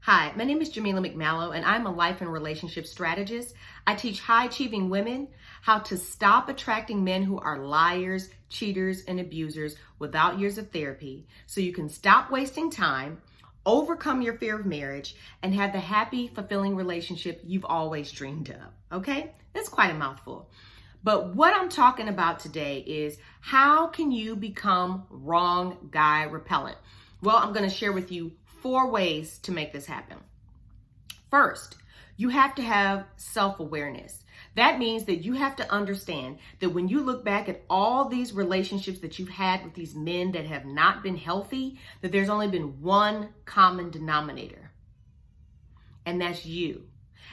Hi, my name is Jamila McMallow, and I'm a life and relationship strategist. I teach high-achieving women how to stop attracting men who are liars, cheaters, and abusers without years of therapy, so you can stop wasting time, overcome your fear of marriage, and have the happy, fulfilling relationship you've always dreamed of. Okay? That's quite a mouthful. But what I'm talking about today is how can you become wrong guy repellent? Well, I'm going to share with you 4 ways to make this happen. First, you have to have self-awareness. That means that you have to understand that when you look back at all these relationships that you've had with these men that have not been healthy, that there's only been one common denominator, and that's you.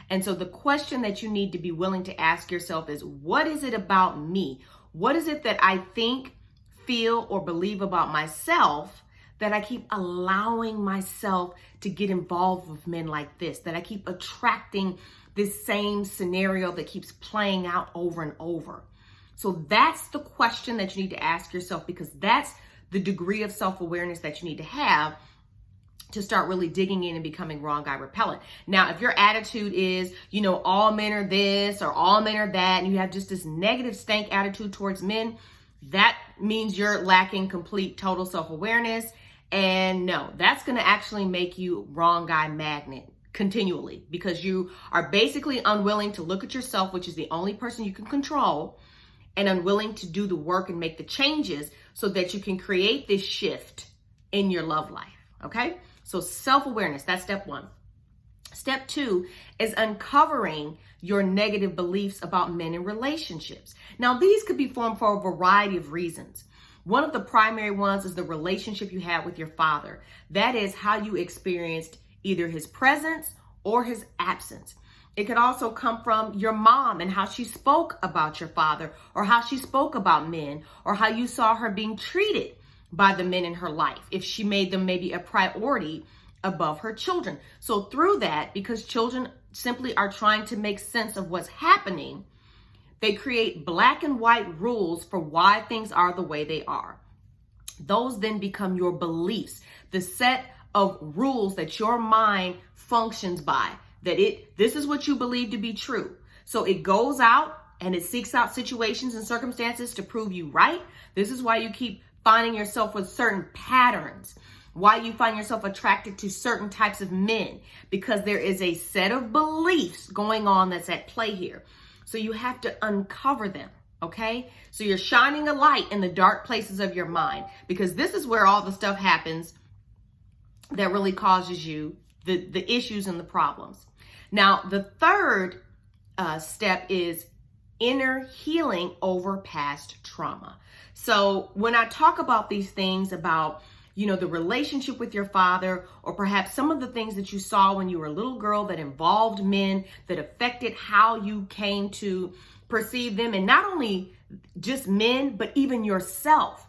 And so the question that you need to be willing to ask yourself is, what is it about me? What is it that I think, feel, or believe about myself that I keep allowing myself to get involved with men like this, that I keep attracting this same scenario that keeps playing out over and over? So that's the question that you need to ask yourself, because that's the degree of self-awareness that you need to have to start really digging in and becoming wrong guy repellent. Now, if your attitude is, all men are this or all men are that, and you have just this negative stank attitude towards men, that means you're lacking complete total self-awareness. And no, that's going to actually make you wrong guy magnet continually, because you are basically unwilling to look at yourself, which is the only person you can control, and unwilling to do the work and make the changes so that you can create this shift in your love life. Okay? So self-awareness, that's step 1. Step 2 is uncovering your negative beliefs about men and relationships. Now, these could be formed for a variety of reasons. One of the primary ones is the relationship you had with your father. That is how you experienced either his presence or his absence. It could also come from your mom and how she spoke about your father, or how she spoke about men, or how you saw her being treated by the men in her life, if she made them maybe a priority above her children. So through that, because children simply are trying to make sense of what's happening, they create black and white rules for why things are the way they are. Those then become your beliefs, the set of rules that your mind functions by, this is what you believe to be true. So it goes out and it seeks out situations and circumstances to prove you right. This is why you keep finding yourself with certain patterns, why you find yourself attracted to certain types of men, because there is a set of beliefs going on that's at play here. So you have to uncover them, okay? So you're shining a light in the dark places of your mind, because this is where all the stuff happens that really causes you the issues and the problems. Now, the third step is inner healing over past trauma. So when I talk about these things about, the relationship with your father, or perhaps some of the things that you saw when you were a little girl that involved men, that affected how you came to perceive them, and not only just men, but even yourself.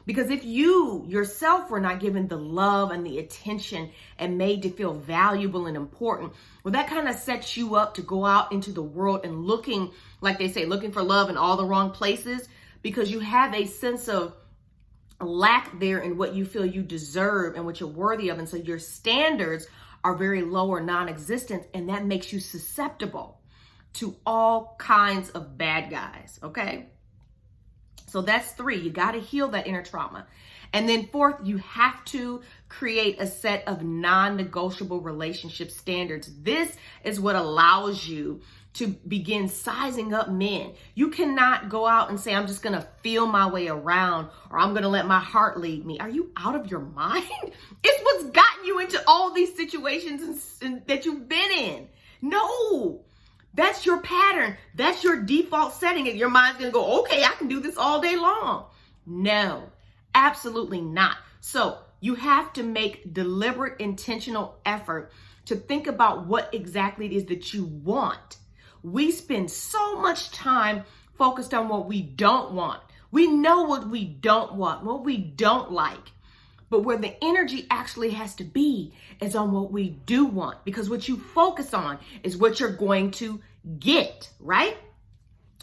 Because if you yourself were not given the love and the attention and made to feel valuable and important, well, that kind of sets you up to go out into the world and looking, like they say, looking for love in all the wrong places, because you have a sense of lack there in what you feel you deserve and what you're worthy of. And so your standards are very low or non-existent, and that makes you susceptible to all kinds of bad guys, okay? So that's 3. You got to heal that inner trauma. And then 4th, you have to create a set of non-negotiable relationship standards. This is what allows you to begin sizing up men. You cannot go out and say, I'm just going to feel my way around, or I'm going to let my heart lead me. Are you out of your mind? It's what's gotten you into all these situations that you've been in. No, that's your pattern. That's your default setting. And your mind's going to go, okay, I can do this all day long. No, absolutely not. So you have to make deliberate, intentional effort to think about what exactly it is that you want. We spend so much time focused on what we don't want. We know what we don't want, what we don't like. But where the energy actually has to be is on what we do want, because what you focus on is what you're going to get, right?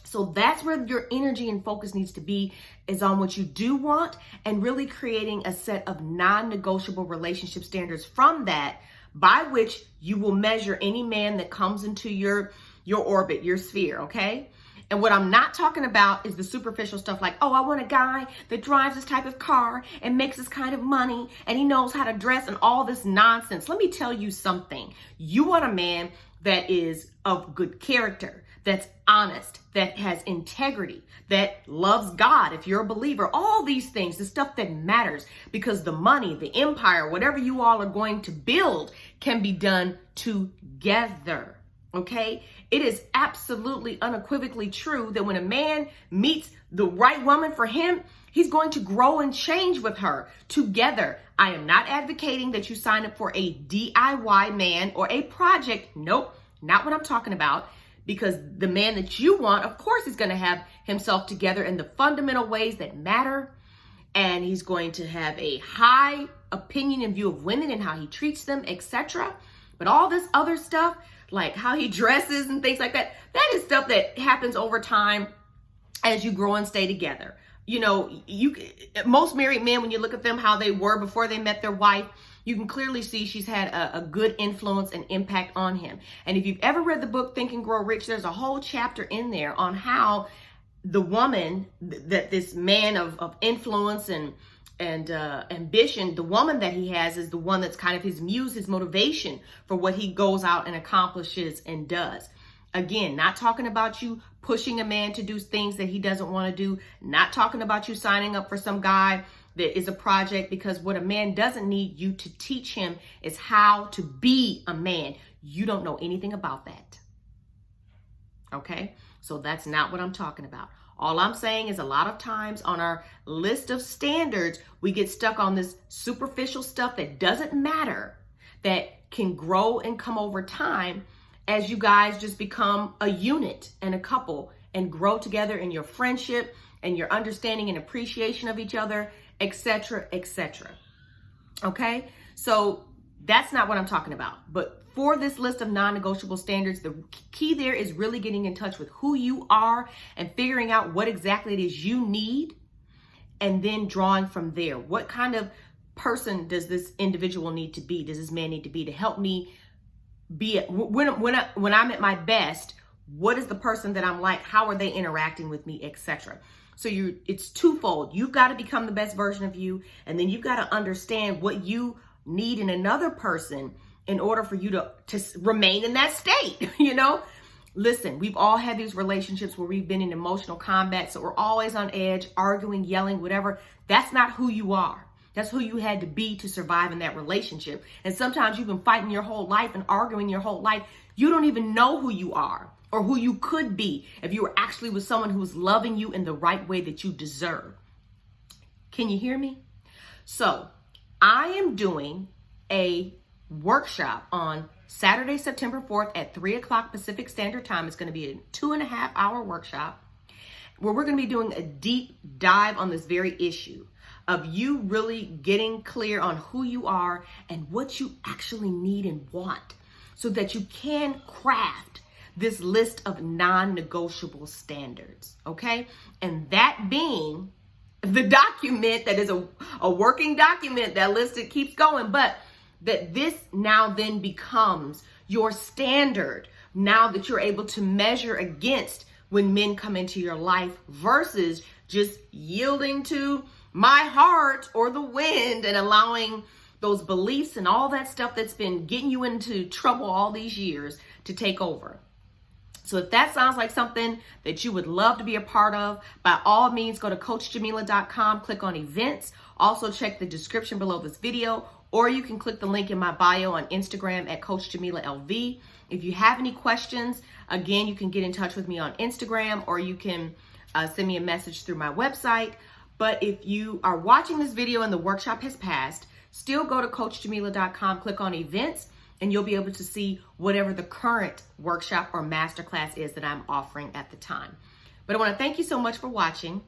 So that's where your energy and focus needs to be, is on what you do want, and really creating a set of non-negotiable relationship standards from that by which you will measure any man that comes into your orbit, your sphere, okay? And what I'm not talking about is the superficial stuff like, oh, I want a guy that drives this type of car and makes this kind of money and he knows how to dress and all this nonsense. Let me tell you something. You want a man that is of good character, that's honest, that has integrity, that loves God, if you're a believer, all these things, the stuff that matters, because the money, the empire, whatever you all are going to build can be done together. Okay? It is absolutely unequivocally true that when a man meets the right woman for him, he's going to grow and change with her together. I am not advocating that you sign up for a DIY man or a project. Nope, not what I'm talking about. Because the man that you want, of course, is going to have himself together in the fundamental ways that matter. And he's going to have a high opinion and view of women and how he treats them, etc. But all this other stuff, like how he dresses and things like that, that is stuff that happens over time as you grow and stay together. You know, most married men, when you look at them, how they were before they met their wife, you can clearly see she's had a good influence and impact on him. And if you've ever read the book Think and Grow Rich, there's a whole chapter in there on how the woman that this man of influence and ambition, the woman that he has is the one that's kind of his muse, his motivation for what he goes out and accomplishes and does. Again, not talking about you pushing a man to do things that he doesn't want to do, not talking about you signing up for some guy that is a project, because what a man doesn't need you to teach him is how to be a man. You don't know anything about that. Okay? So that's not what I'm talking about. All I'm saying is a lot of times on our list of standards, we get stuck on this superficial stuff that doesn't matter, that can grow and come over time as you guys just become a unit and a couple and grow together in your friendship and your understanding and appreciation of each other, etc., etc. Okay? So that's not what I'm talking about. But for this list of non-negotiable standards, the key there is really getting in touch with who you are and figuring out what exactly it is you need, and then drawing from there. What kind of person does this individual need to be? Does this man need to be to help me be when I'm at my best? What is the person that I'm like? How are they interacting with me, etc.? So it's twofold. You've got to become the best version of you, and then you've got to understand what you need in another person in order for you to remain in that state. You know, listen, we've all had these relationships where we've been in emotional combat, so we're always on edge, arguing, yelling, whatever. That's not who you are. That's who you had to be to survive in that relationship. And sometimes you've been fighting your whole life and arguing your whole life. You don't even know who you are or who you could be if you were actually with someone who's loving you in the right way that you deserve. Can you hear me? So I am doing a workshop on Saturday, September 4th at 3 o'clock Pacific Standard Time. It's going to be a 2.5-hour workshop where we're going to be doing a deep dive on this very issue of you really getting clear on who you are and what you actually need and want, so that you can craft this list of non-negotiable standards, okay? And that being the document that is a working document, that list, it keeps going, but that this now then becomes your standard now that you're able to measure against when men come into your life, versus just yielding to my heart or the wind and allowing those beliefs and all that stuff that's been getting you into trouble all these years to take over. So if that sounds like something that you would love to be a part of, by all means, go to CoachJamila.com, click on events. Also check the description below this video, or you can click the link in my bio on Instagram at CoachJamilaLV. If you have any questions, again, you can get in touch with me on Instagram, or you can send me a message through my website. But if you are watching this video and the workshop has passed, still go to CoachJamila.com, click on events, and you'll be able to see whatever the current workshop or masterclass is that I'm offering at the time. But I want to thank you so much for watching.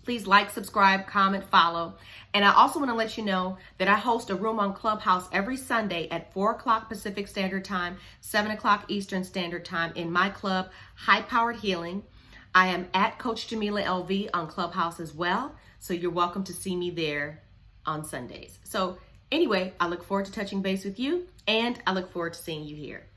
Please like, subscribe, comment, follow. And I also want to let you know that I host a room on Clubhouse every Sunday at 4 o'clock Pacific Standard Time, 7 o'clock Eastern Standard Time in my club, High Powered Healing. I am at Coach Jamila LV on Clubhouse as well. So you're welcome to see me there on Sundays. So Anyway, I look forward to touching base with you, and I look forward to seeing you here.